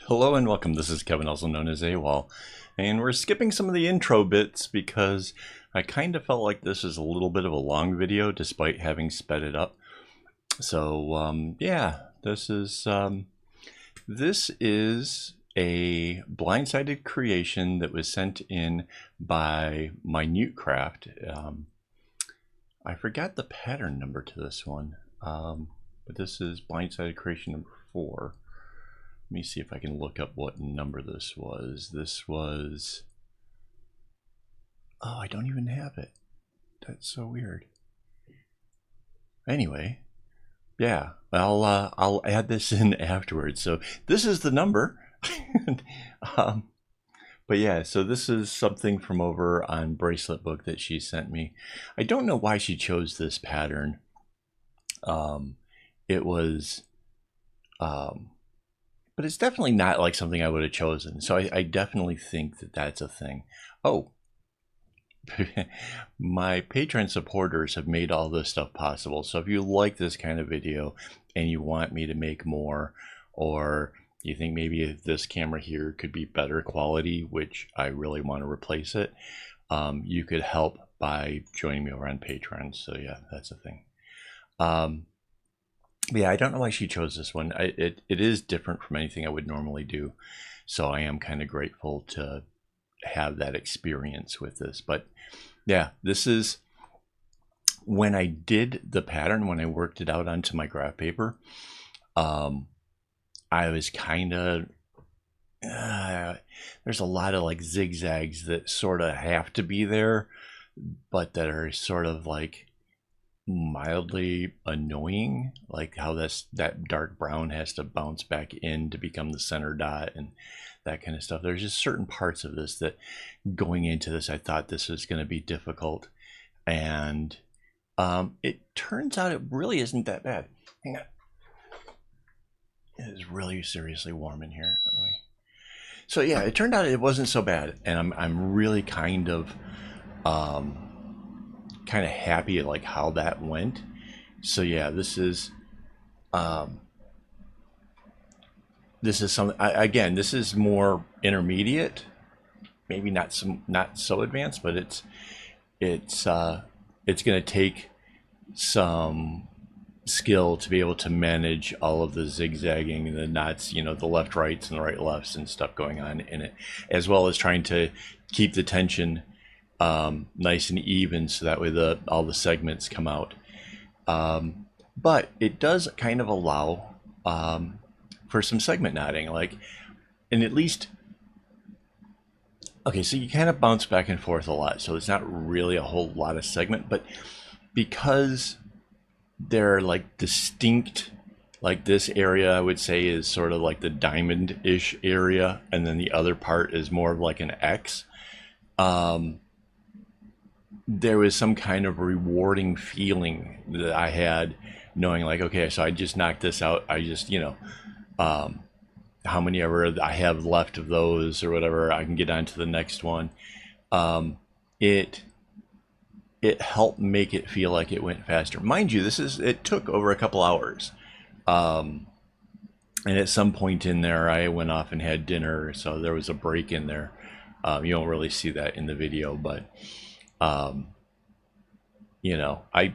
Hello and welcome. This is Kevin, also known as AWOL, and we're skipping some of the intro bits because I kind of felt like this is a little bit of a long video despite having sped it up. So yeah, this is a blindsided creation that was sent in by Minutecraft. I forgot the pattern number to this one, but this is blindsided creation number 4. Let me see if I can look up what number this was. This was... Oh, I don't even have it. That's so weird. Anyway, yeah, I'll add this in afterwards. So this is the number. But yeah, so this is something from over on Bracelet book that she sent me. I don't know why she chose this pattern. It was... but it's definitely not like something I would have chosen. So I definitely think that that's a thing. Oh, my Patreon supporters have made all this stuff possible. So if you like this kind of video and you want me to make more, or you think maybe this camera here could be better quality, which I really want to replace it, you could help by joining me over on Patreon. So yeah, that's a thing. Yeah, I don't know why she chose this one. It is different from anything I would normally do. So I am kind of grateful to have that experience with this. But yeah, this is when I did the pattern, when I worked it out onto my graph paper, I was kind of, there's a lot of like zigzags that sort of have to be there, but that are sort of like mildly annoying, like how that dark brown has to bounce back in to become the center dot and that kind of stuff. There's just certain parts of this that going into this I thought this was going to be difficult, and it turns out it really isn't that bad. Hang on, it is really seriously warm in here. So yeah, it turned out it wasn't so bad, and I'm really kind of happy at like how that went. So yeah, this is something, again, this is more intermediate, maybe not so advanced, but it's going to take some skill to be able to manage all of the zigzagging and the knots, you know, the left rights and the right lefts and stuff going on in it, as well as trying to keep the tension nice and even, so that way all the segments come out. But it does kind of allow for some segment knotting, like, and at least, okay, so you kind of bounce back and forth a lot, so it's not really a whole lot of segment, but because they're like distinct, like this area I would say is sort of like the diamond-ish area, and then the other part is more of like an X. There was some kind of rewarding feeling that I had knowing like, okay, so I just knocked this out. I just, you know, how many ever I have left of those or whatever, I can get on to the next one. It helped make it feel like it went faster. Mind you, it took over a couple hours. And at some point in there, I went off and had dinner, so there was a break in there. You don't really see that in the video, but you know, I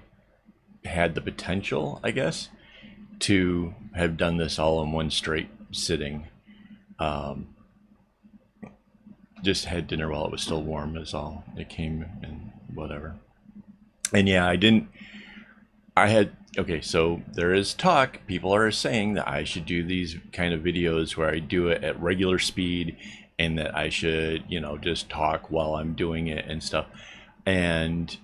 had the potential, I guess, to have done this all in one straight sitting. Just had dinner while it was still warm is all. It came and whatever. And yeah, okay, so there is talk. People are saying that I should do these kind of videos where I do it at regular speed, and that I should, you know, just talk while I'm doing it and stuff. And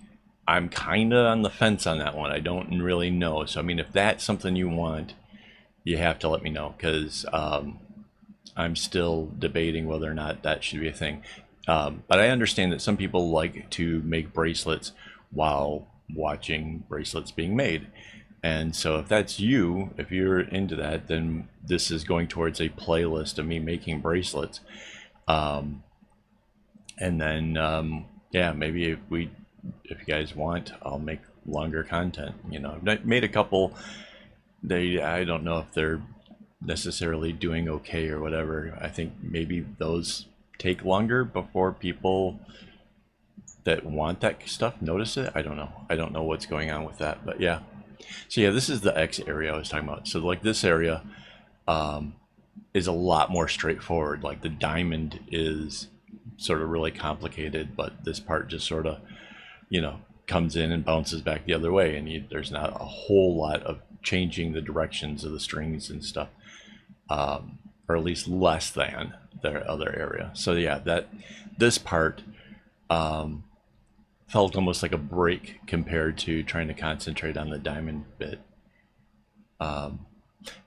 I'm kind of on the fence on that one. I don't really know. So I mean, if that's something you want, you have to let me know, because I'm still debating whether or not that should be a thing. But I understand that some people like to make bracelets while watching bracelets being made. And so if that's you, if you're into that, then this is going towards a playlist of me making bracelets. And then yeah, maybe if you guys want, I'll make longer content. You know, I've made a couple. I don't know if they're necessarily doing okay or whatever. I think maybe those take longer before people that want that stuff notice it. I don't know. I don't know what's going on with that, but yeah. So yeah, this is the X area I was talking about. So like this area is a lot more straightforward. Like the diamond is sort of really complicated, but this part just sort of, you know, comes in and bounces back the other way, and there's not a whole lot of changing the directions of the strings and stuff, or at least less than the other area. So yeah, this part felt almost like a break compared to trying to concentrate on the diamond bit.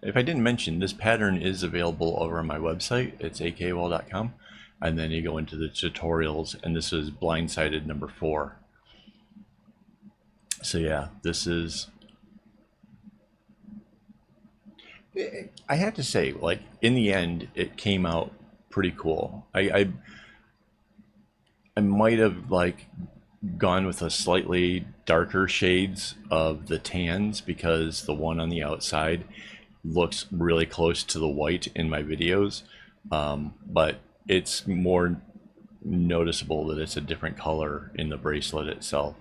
If I didn't mention, this pattern is available over on my website. It's AKAAWOL.com, and then you go into the tutorials, and this is Blindsided number 4. So yeah, this is, I have to say, like, in the end, it came out pretty cool. I might have like gone with a slightly darker shades of the tans, because the one on the outside looks really close to the white in my videos, but it's more noticeable that it's a different color in the bracelet itself.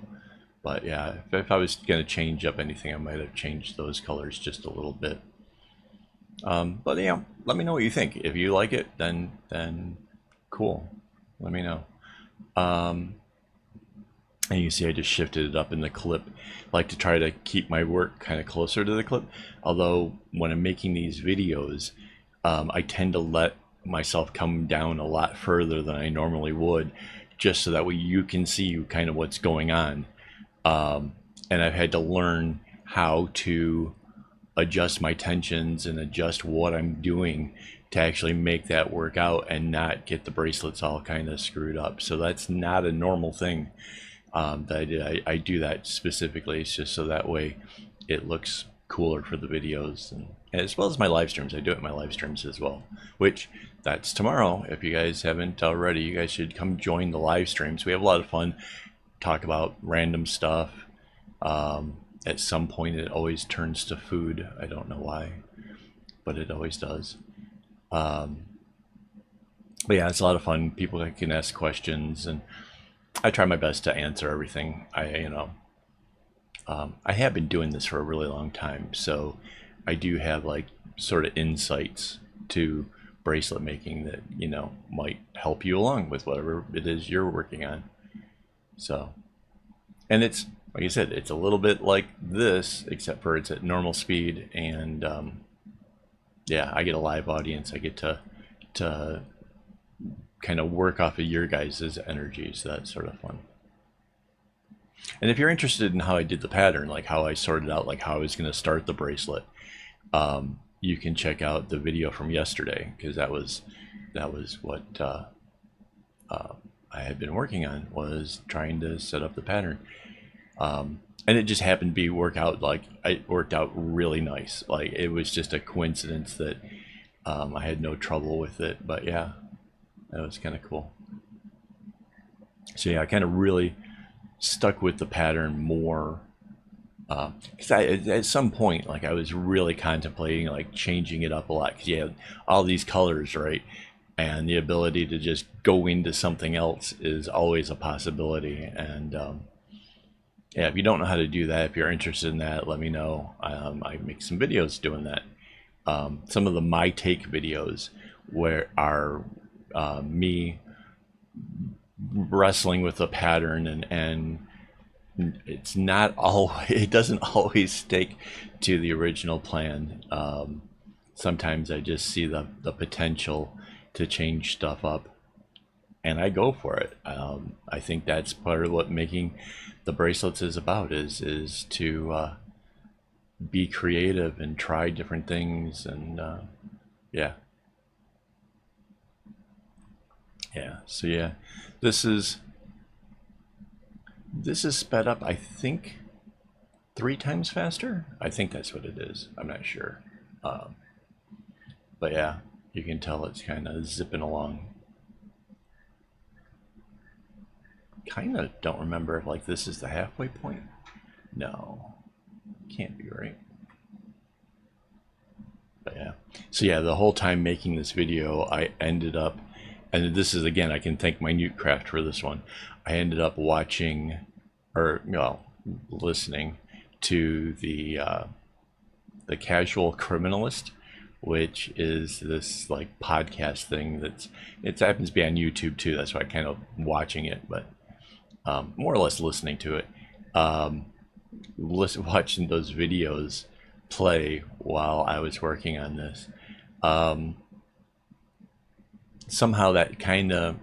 But yeah, if I was going to change up anything, I might have changed those colors just a little bit. But yeah, let me know what you think. If you like it, then cool. Let me know. And you see I just shifted it up in the clip. I like to try to keep my work kind of closer to the clip. Although when I'm making these videos, I tend to let myself come down a lot further than I normally would, just so that way you can see kind of what's going on. And I've had to learn how to adjust my tensions and adjust what I'm doing to actually make that work out and not get the bracelets all kind of screwed up. So that's not a normal thing that I did. I do that specifically. It's just so that way it looks cooler for the videos, and as well as my live streams. I do it in my live streams as well, which that's tomorrow. If you guys haven't already, you guys should come join the live streams. We have a lot of fun, talk about random stuff. At some point it always turns to food. I don't know why, but it always does. But yeah, it's a lot of fun. People can ask questions, and I try my best to answer everything. I have been doing this for a really long time, so I do have like sort of insights to bracelet making that, you know, might help you along with whatever it is you're working on. So, and it's, like I said, it's a little bit like this, except for it's at normal speed, and yeah, I get a live audience. I get to kind of work off of your guys' energy, so that's sort of fun. And if you're interested in how I did the pattern, like how I sorted out like how I was going to start the bracelet, you can check out the video from yesterday, because that was what I had been working on, was trying to set up the pattern. And it just happened to work out really nice. Like, it was just a coincidence that I had no trouble with it. But yeah, that was kind of cool. So yeah, I kind of really stuck with the pattern more, because at some point, like, I was really contemplating like changing it up a lot, because you have all these colors, right? And the ability to just go into something else is always a possibility. And yeah, if you don't know how to do that, if you're interested in that, let me know. I make some videos doing that. Some of the my take videos where are me wrestling with the pattern, and it's not always, it doesn't always stick to the original plan. Sometimes I just see the potential to change stuff up, and I go for it. I think that's part of what making the bracelets is about, is to be creative and try different things. And yeah, so yeah, this is sped up, I think 3 times faster. I think that's what it is. I'm not sure, but yeah, you can tell it's kind of zipping along. Kind of don't remember if like this is the halfway point. No, can't be right. But yeah, so yeah, the whole time making this video, I ended up, and this is again, I can thank my Newtcraft for this one. I ended up watching, or well, listening to the Casual Criminalist, which is this like podcast thing it happens to be on YouTube too. That's why I kind of watching it, but more or less listening to it. Watching those videos play while I was working on this. Somehow that kind of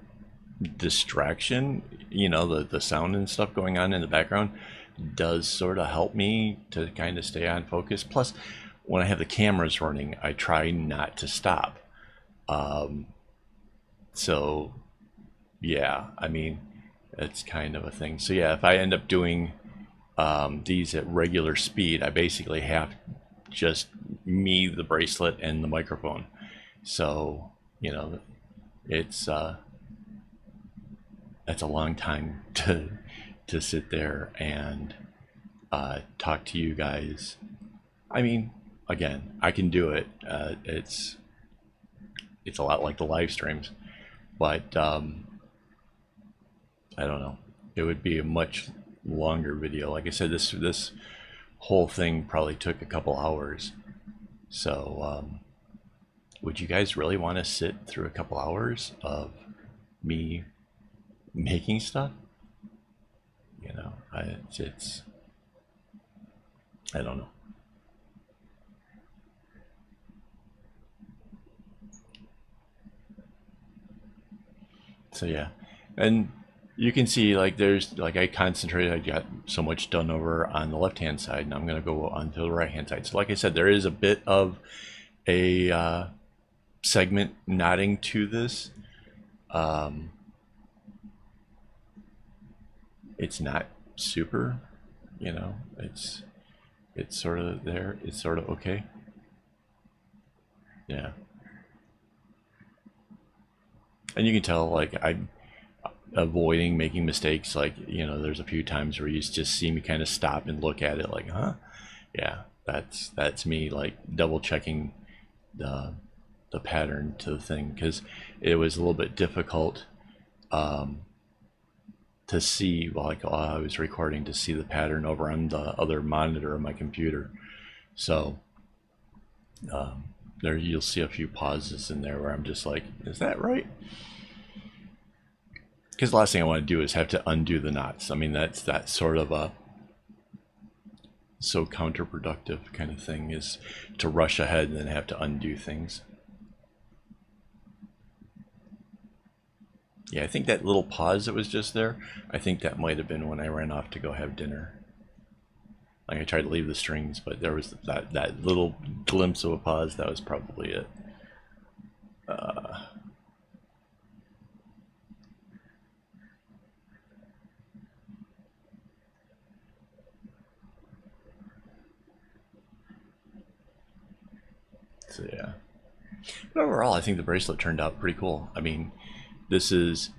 distraction, the sound and stuff going on in the background does sort of help me to kind of stay on focus. Plus, when I have the cameras running, I try not to stop. So yeah, I mean, it's kind of a thing. So yeah, if I end up doing these at regular speed, I basically have just me, the bracelet, and the microphone. So it's that's a long time to sit there and talk to you guys. I mean, again, I can do it. It's a lot like the live streams, but I don't know. It would be a much longer video. Like I said, this whole thing probably took a couple hours. So would you guys really want to sit through a couple hours of me making stuff? It's I don't know. So yeah, and you can see like there's like I concentrated. I got so much done over on the left hand side, and I'm gonna go onto the right hand side. So like I said, there is a bit of a segment nodding to this. It's not super, it's sort of there. It's sort of okay. Yeah. And you can tell like I'm avoiding making mistakes. Like, there's a few times where you just see me kind of stop and look at it like, huh? Yeah, that's me like double checking the pattern to the thing, because it was a little bit difficult to see while I was recording, to see the pattern over on the other monitor of my computer. So there you'll see a few pauses in there where I'm just like, is that right? Because the last thing I want to do is have to undo the knots. I mean, that's sort of a so counterproductive kind of thing, is to rush ahead and then have to undo things. Yeah, I think that little pause that was just there, I think that might have been when I ran off to go have dinner. Like I tried to leave the strings, but there was that little glimpse of a pause. That was probably it. So yeah. But overall, I think the bracelet turned out pretty cool. I mean, this is,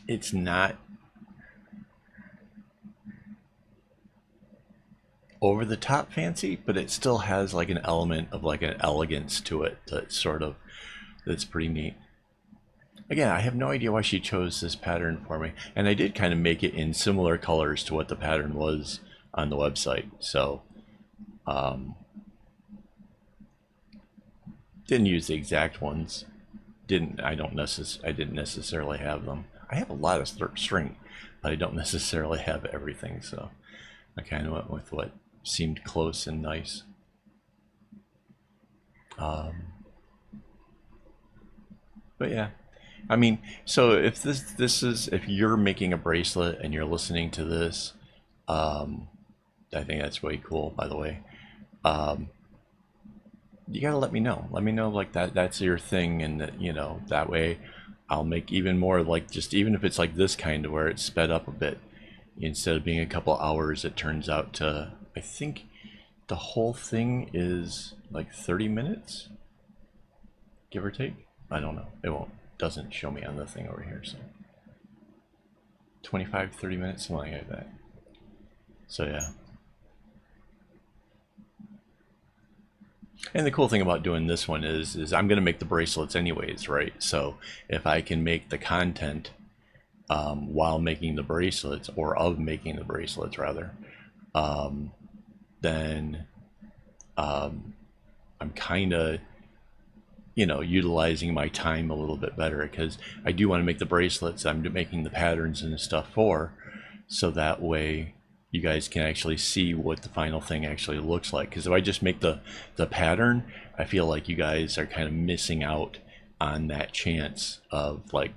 it's not over the top fancy, but it still has like an element of like an elegance to it that's pretty neat. Again, I have no idea why she chose this pattern for me, and I did kind of make it in similar colors to what the pattern was on the website. So didn't use the exact ones. I didn't necessarily have them. I have a lot of string, but I don't necessarily have everything. So I kind of went with what seemed close and nice. But yeah, I mean, so if if you're making a bracelet and you're listening to this, I think that's way cool. By the way, you gotta let me know. Let me know like that's your thing, and that way I'll make even more, like just even if it's like this kind of where it's sped up a bit. Instead of being a couple hours, it turns out to, I think the whole thing is like 30 minutes, give or take. I don't know. Doesn't show me on the thing over here. So 25, 30 minutes, something like that. So yeah. And the cool thing about doing this one is I'm going to make the bracelets anyways, right? So if I can make the content while making the bracelets, or of making the bracelets rather, then I'm kind of, you know, utilizing my time a little bit better, because I do want to make the bracelets I'm making the patterns and stuff for, so that way you guys can actually see what the final thing actually looks like. Because if I just make the pattern, I feel like you guys are kind of missing out on that chance of, like,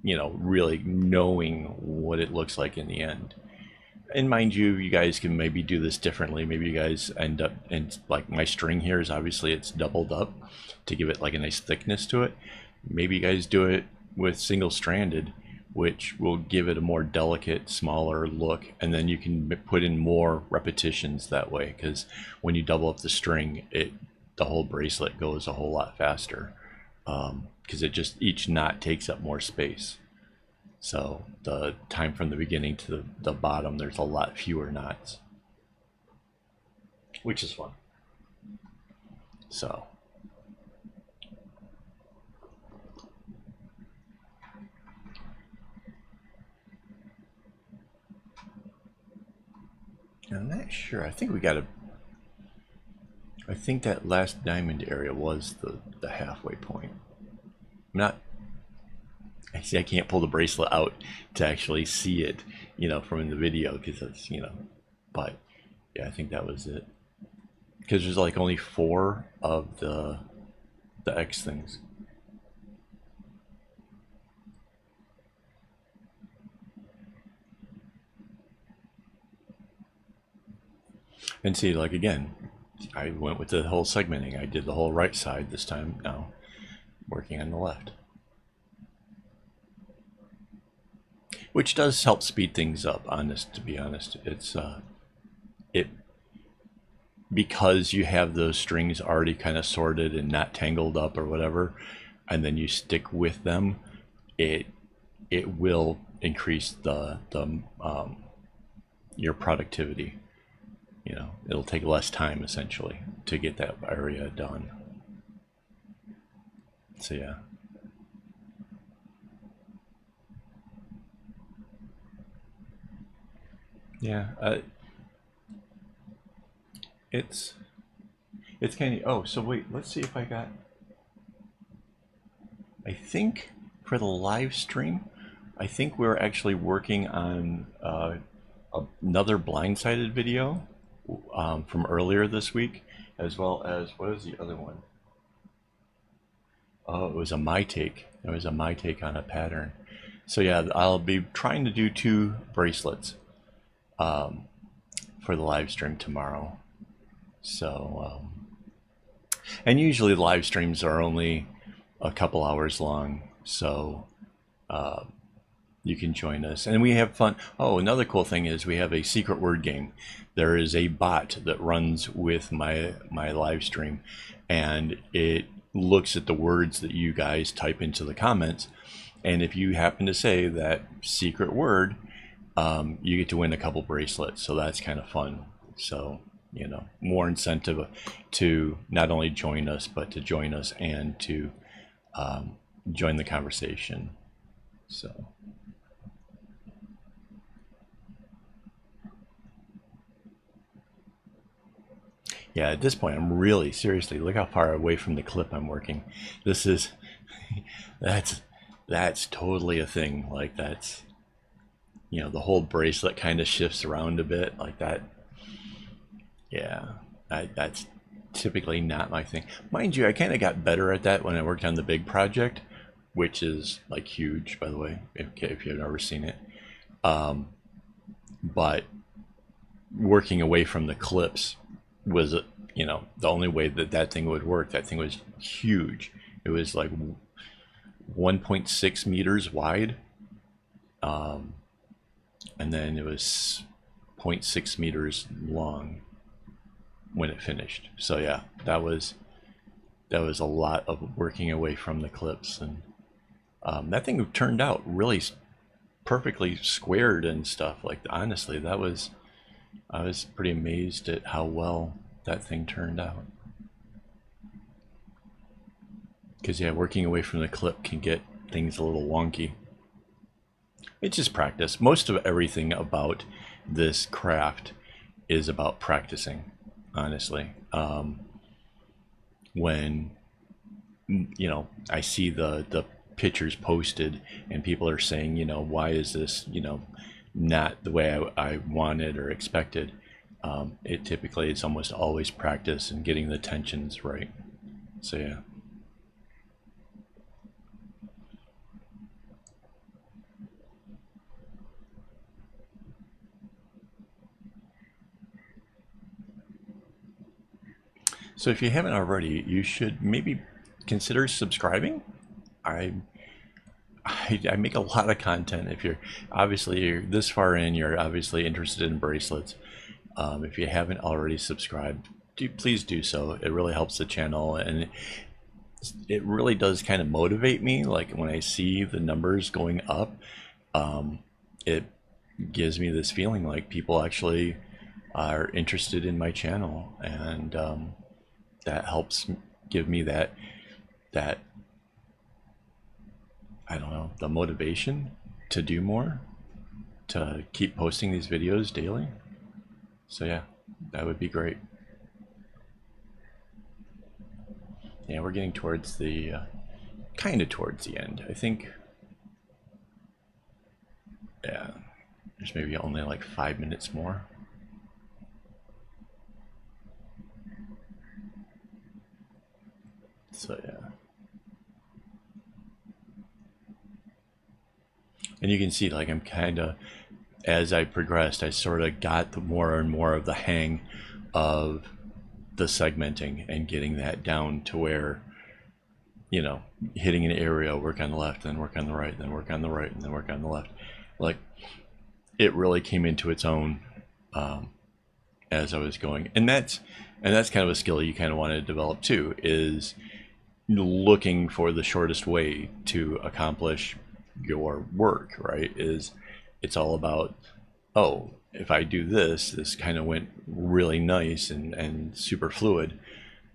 you know, really knowing what it looks like in the end. And mind you, you guys can maybe do this differently. Maybe you guys end up, and like my string here is obviously it's doubled up to give it like a nice thickness to it. Maybe you guys do it with single stranded, which will give it a more delicate, smaller look, and then you can put in more repetitions that way, because when you double up the string, the whole bracelet goes a whole lot faster, because it just, each knot takes up more space. So the time from the beginning to the bottom, there's a lot fewer knots, which is fun. So I'm not sure. I think we got I think that last diamond area was the halfway point. I'm not. I see. I can't pull the bracelet out to actually see it, you know, from in the video, because it's, you know. But yeah, I think that was it. Because there's like only 4 of the X things. And see, like, again, I went with the whole segmenting. I did the whole right side this time. Now working on the left, which does help speed things up. To be honest, it's it, because you have those strings already kind of sorted and not tangled up or whatever, and then you stick with them, it will increase your productivity. You know, it'll take less time essentially to get that area done. So yeah. Yeah, it's kind of, oh, so wait, let's see if I got, I think for the live stream, I think we're actually working on another blindsided video from earlier this week, as well as, what is the other one? Oh, it was a my take. It was a my take on a pattern. So yeah, I'll be trying to do 2 bracelets for the live stream tomorrow. So and usually live streams are only a couple hours long, so you can join us and we have fun. Oh, another cool thing is we have a secret word game. There is a bot that runs with my live stream, and it looks at the words that you guys type into the comments, and if you happen to say that secret word, you get to win a couple bracelets. So that's kind of fun. So, you know, more incentive to not only join us, but to join us and to join the conversation. So yeah, at this point, I'm really, seriously, look how far away from the clip I'm working. This is, that's totally a thing. Like, that's, you know, the whole bracelet kind of shifts around a bit like that. Yeah, that's typically not my thing. Mind you, I kind of got better at that when I worked on the big project, which is like huge, by the way, if you've never seen it. But working away from the clips was, you know, the only way that thing would work. That thing was huge. It was like 1.6 meters wide, and then it was 0.6 meters long when it finished. So yeah, that was a lot of working away from the clips, and that thing turned out really perfectly squared and stuff. Like, honestly, I was pretty amazed at how well that thing turned out. Because yeah, working away from the clip can get things a little wonky. It's just practice. Most of everything about this craft is about practicing, honestly. When I see the pictures posted and people are saying, why is this, not the way I wanted or expected, it typically, it's almost always practice and getting the tensions right. So yeah. So if you haven't already, you should maybe consider subscribing. I I make a lot of content. If you're this far in, you're obviously interested in bracelets. If you haven't already subscribed, please do so. It really helps the channel, and it really does kind of motivate me. Like when I see the numbers going up, it gives me this feeling like people actually are interested in my channel, and that helps give me that I don't know, the motivation to do more, to keep posting these videos daily. So yeah, that would be great. Yeah, we're getting towards the kind of towards the end, I think. Yeah, there's maybe only like 5 minutes more. So yeah. And you can see, like, I'm kind of, as I progressed, I sort of got more and more of the hang of the segmenting and getting that down to where, hitting an area, work on the left, then work on the right, then work on the right, and then work on the left. Like, it really came into its own as I was going. And that's kind of a skill you kind of want to develop too, is looking for the shortest way to accomplish your work, right? It's all about, oh, if I do this kind of went really nice and super fluid,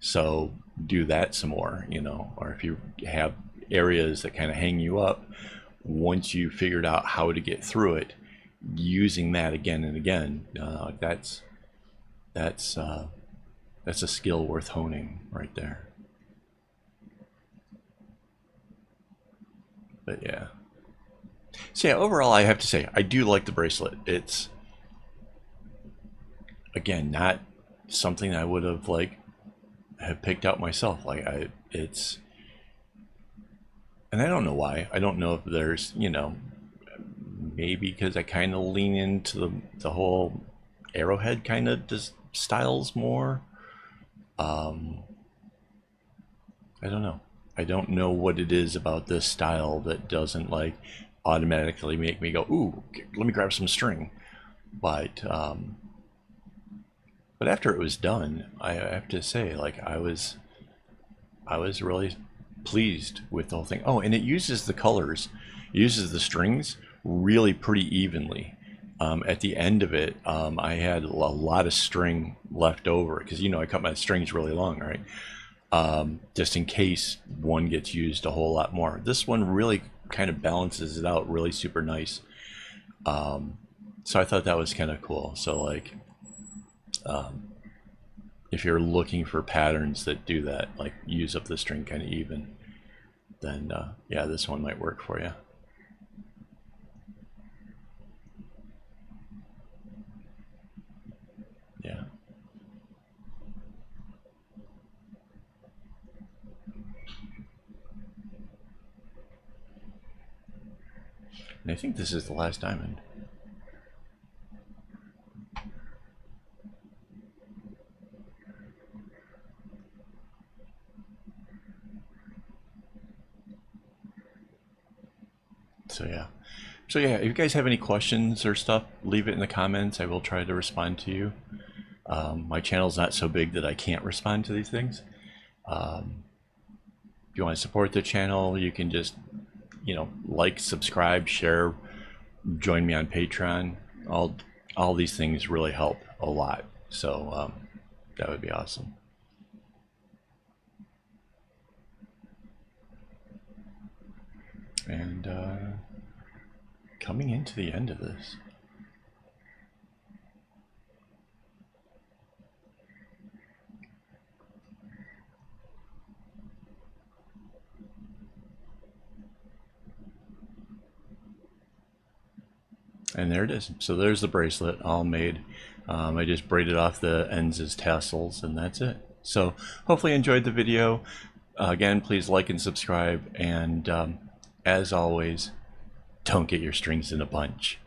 so do that some more, or if you have areas that kind of hang you up, once you figured out how to get through it, using that again and again, that's a skill worth honing right there. But yeah. So yeah, overall, I have to say, I do like the bracelet. It's, again, not something I would have have picked out myself. It's, and I don't know why. I don't know if there's, maybe because I kind of lean into the whole arrowhead kind of styles more. I don't know. I don't know what it is about this style that doesn't automatically make me go, ooh, let me grab some string. But after it was done, I have to say, I was really pleased with the whole thing. Oh, and it uses the colors, uses the strings really pretty evenly. At the end of it, I had a lot of string left over because I cut my strings really long, right? Just in case one gets used a whole lot more. This one really kind of balances it out really super nice. So I thought that was kind of cool. So if you're looking for patterns that do that, use up the string kind of even, then yeah, this one might work for you. Yeah. And I think this is the last diamond. So yeah. So yeah, if you guys have any questions or stuff, leave it in the comments. I will try to respond to you. My channel's not so big that I can't respond to these things. If you want to support the channel, you can just, subscribe, share, join me on Patreon. All these things really help a lot. So that would be awesome. and coming into the end of this. And there it is. So there's the bracelet all made. I just braided off the ends as tassels, and that's it. So hopefully you enjoyed the video. Again, please like and subscribe, and as always, don't get your strings in a bunch.